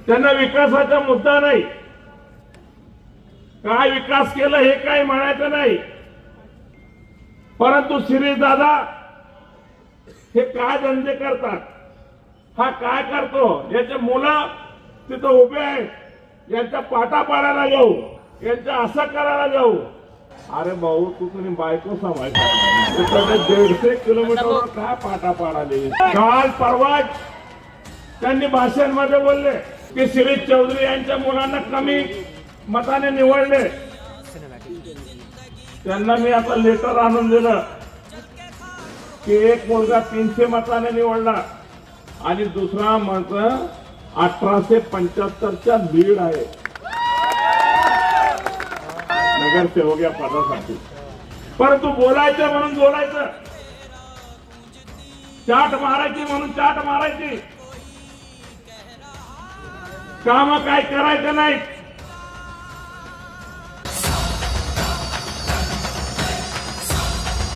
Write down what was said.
त्यांना विकासाचा मुद्दा नाही, काय विकास केला हे काय म्हणायचं नाही, परंतु शिरीष दादा हे काय धंदे करतात, हा काय करतो, याचे मुलं तिथं उभे आहेत, यांच्या पाटा पाडायला जाऊ, यांच्या असं करायला जाऊ. अरे भाऊ तू तुम्ही बायको सांभाळता 150 किलोमीटरवर काय पाटा पाडाले. काल परवा त्यांनी भाषणामध्ये बोलले की शिरीष चौधरी यांच्या मुलांना कमी मताने निवडले. त्यांना मी आता लेटर आणून दिलं की एक मुलगा 300 मताने निवडला आणि दुसरा मत 1875च्या लीड आहे नगरसेवक या पदासाठी. परंतु बोलायचं म्हणून बोलायचं, चाट मारायची म्हणून चाट मारायची, काम काय करायचं नाही.